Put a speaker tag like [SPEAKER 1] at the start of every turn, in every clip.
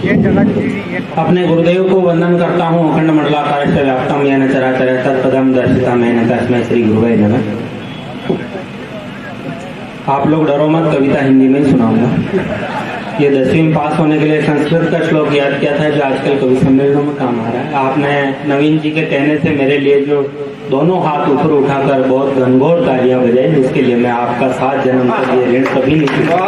[SPEAKER 1] अपने गुरुदेव को वंदन करता हूँ। अखंड मंडलाकारश्च व्याप्तम येन चराचरः तत्पदं दर्शितम् येन तस्मै श्री गुरुवे नमः। आप लोग डरो मत, कविता हिंदी में ही सुनाऊंगा। ये 10वीं में पास होने के लिए संस्कृत का श्लोक याद किया था जो आजकल कवि सम्मेलनों में काम आ रहा है। आपने नवीन जी के कहने से मेरे लिए जो दोनों हाथ ऊपर उठाकर बहुत घनघोर तालियां बजाई, उसके लिए मैं आपका 7 जन्म तक ये ऋण कभी नहीं चुका।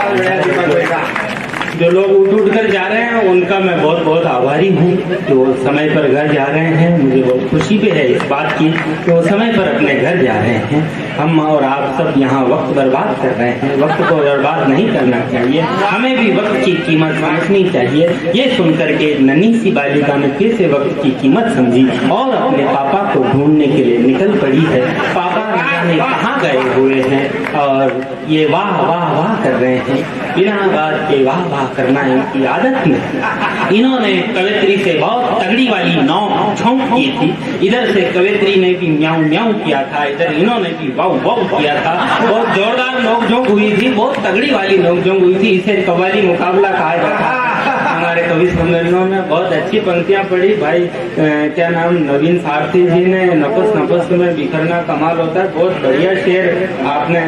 [SPEAKER 1] जो लोग उठ कर जा रहे हैं उनका मैं बहुत बहुत आभारी हूँ कि वो समय पर घर जा रहे हैं। मुझे बहुत खुशी भी है इस बात की कि वो समय पर अपने घर जा रहे हैं। हम और आप सब यहाँ वक्त बर्बाद कर रहे हैं। वक्त को बर्बाद नहीं करना चाहिए, हमें भी वक्त की कीमत समझनी चाहिए। ये सुनकर के नन्ही सी बालिका ने फिर से वक्त की कीमत समझी और अपने पापा को ढूंढने के लिए निकल पड़ी है। पापा न जाने कहाँ गए हुए हैं और ये वाह वाह वाह कर रहे हैं। बिना बात के वाह वाह करना इनकी आदत में। इन्होंने कवित्री से बहुत तगड़ी वाली नोक झोंक की थी। इधर से कवित्री ने भी म्याऊं म्याऊं किया था, इधर इन्होंने भी वाव वाव किया था। बहुत जोरदार नोकझोंक हुई थी, बहुत तगड़ी वाली नोकझोंक हुई थी। इसे कव्वाली मुकाबला कहा जाता है। हमारे कवि सम्मेलनों में बहुत अच्छी पंक्तियां पढ़ी भाई। क्या नाम, नवीन सारथी जी ने नफस नफस में बिखरना कमाल होता है। बहुत बढ़िया शेर आपने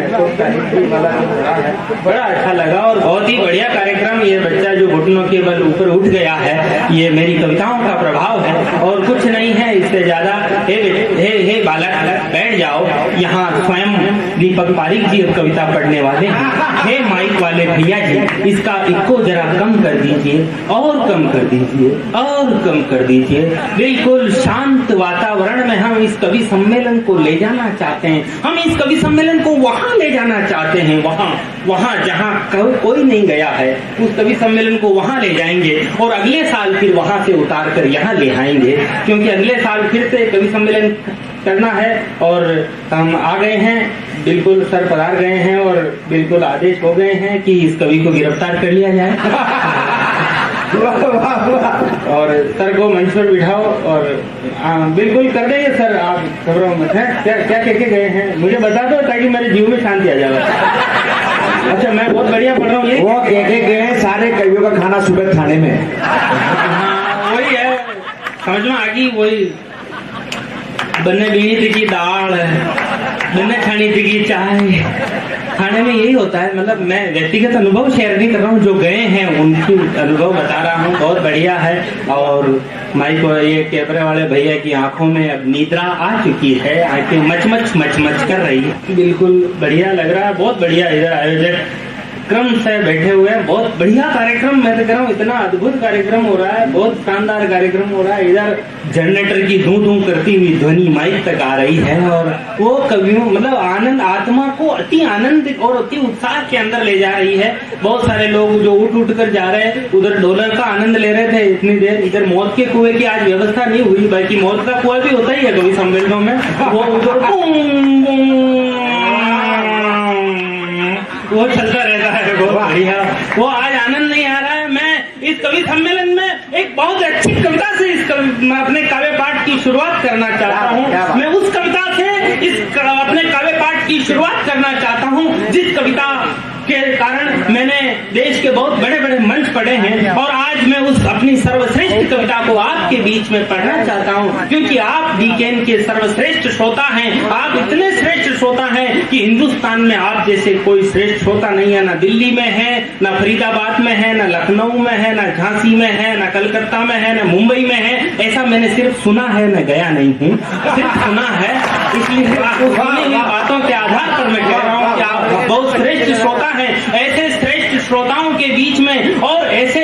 [SPEAKER 1] वाला पढ़ा है, बड़ा अच्छा लगा और बहुत ही बढ़िया कार्यक्रम। ये बच्चा जो घुटनों के बल ऊपर उठ गया है, ये मेरी कविताओं का प्रभाव है और कुछ नहीं है इससे ज्यादा। हे बालक बैठ जाओ, यहाँ स्वयं दीपक पारिक जी कविता पढ़ने वाले हैं। हे माइक वाले भैया जी, इसका इको जरा कम कर दीजिए और कम कर दीजिए और कम कर दीजिए। बिल्कुल शांत वातावरण में हम इस कवि सम्मेलन को ले जाना चाहते हैं। हम इस कवि सम्मेलन को वहां ले जाना चाहते हैं, वहां जहां कोई नहीं गया है। उस कवि सम्मेलन को वहां ले जाएंगे और अगले साल फिर वहां से उतार कर यहाँ ले आएंगे, क्योंकि अगले साल फिर से कवि सम्मेलन करना है। और हम आ गए हैं, बिल्कुल सर पधार गए हैं और बिल्कुल आदेश हो गए हैं कि इस कवि को गिरफ्तार कर लिया जाए। और सर को मंच पर बिठाओ और बिल्कुल कर देंगे सर, आप घबराओ मत। है क्या क्या कह के गए हैं मुझे बता दो ताकि मेरे जीव में शांति आ जाए। अच्छा मैं बहुत बढ़िया पढ़ रहा हूँ।
[SPEAKER 2] वो कह के गए हैं सारे कवियों का खाना सुबह खाने में।
[SPEAKER 1] हाँ वही है, समझ में आ गई। वही बनने बीनी थी की दाल, बनने खानी थी की चाय, खाने में यही होता है। मतलब मैं व्यक्तिगत अनुभव शेयर नहीं कर रहा हूँ, जो गए हैं उनकी अनुभव बता रहा हूँ। बहुत बढ़िया है। और माइक ये कैमरे वाले भैया की आंखों में अब निद्रा आ चुकी है, आंखें मच मच कर रही है। बिल्कुल बढ़िया लग रहा है, बहुत बढ़िया इधर आयोजक क्रम से बैठे हुए हैं। बहुत बढ़िया कार्यक्रम, मैं तो कह रहा हूँ इतना अद्भुत कार्यक्रम हो रहा है, बहुत शानदार कार्यक्रम हो रहा है। इधर जनरेटर की धू धू करती हुई ध्वनि माइक तक आ रही है और वो कवियों मतलब आनंद, आत्मा को अति आनंद और अति उत्साह के अंदर ले जा रही है। बहुत सारे लोग जो उठ कर जा रहे हैं, उधर ढोलक का आनंद ले रहे थे इतनी देर। इधर मौत के कुएं की आज व्यवस्था नहीं हुई, बाकी मौत का कुआं भी होता ही है कवि सम्मेलनों में। वो चलता रहता है, बहुत बढ़िया। वो आज आनंद नहीं आ रहा है। मैं इस कवि सम्मेलन में एक बहुत अच्छी कविता से मैं अपने काव्य पाठ की शुरुआत करना चाहता हूँ। मैं उस कविता से अपने काव्य पाठ की शुरुआत करना चाहता हूँ जिस कविता के कारण मैंने देश के बहुत बड़े बड़े मंच पढ़े हैं। और आज मैं उस अपनी सर्वश्रेष्ठ कविता को आपके बीच में पढ़ना चाहता हूँ, क्योंकि आप वीकेंड के सर्वश्रेष्ठ श्रोता हैं। आप इतने श्रेष्ठ श्रोता हैं कि हिंदुस्तान में आप जैसे कोई श्रेष्ठ श्रोता नहीं है। ना दिल्ली में है, ना फरीदाबाद में है, ना लखनऊ में है, ना झांसी में है, ना कलकत्ता में है, ना मुंबई में है। ऐसा मैंने सिर्फ सुना है, मैं गया नहीं हूँ, सिर्फ सुना है। इसलिए बातों के आधार पर मैं कह रहा हूँ कि आप बहुत श्रेष्ठ श्रोता हैं। ऐसे श्रेष्ठ श्रोताओं के बीच में और ऐसे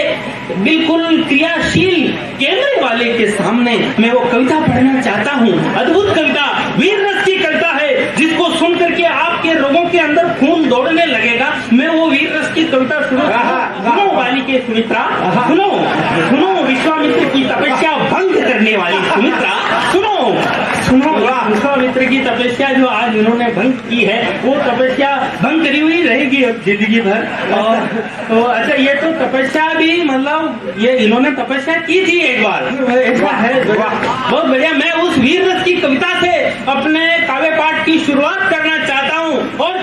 [SPEAKER 1] बिल्कुल क्रियाशील कैमरे वाले के सामने मैं वो कविता पढ़ना चाहता हूँ। अद्भुत कविता, वीर रस की कविता है, जिसको सुन करके आपके लोगों के अंदर खून दौड़ने लगेगा। मैं वो वीर रस की कविता सुनो वाली के सुमित्रा, सुनो सुनो विश्वामित्र की तपस्या भंग करने वाली सुमित्रा, सुनो सुनो विश्वामित्र की तपस्या जो आज उन्होंने भंग की है, वो तपस्या भंग करी हुई रहेगी अब जिंदगी भर। और तो अच्छा ये तो तपस्या भी मतलब ये इन्होंने तपस्या की थी एक बार, ऐसा है। बहुत बढ़िया। मैं उस वीर रस की कविता से अपने काव्य पाठ की शुरुआत करना चाहता हूँ और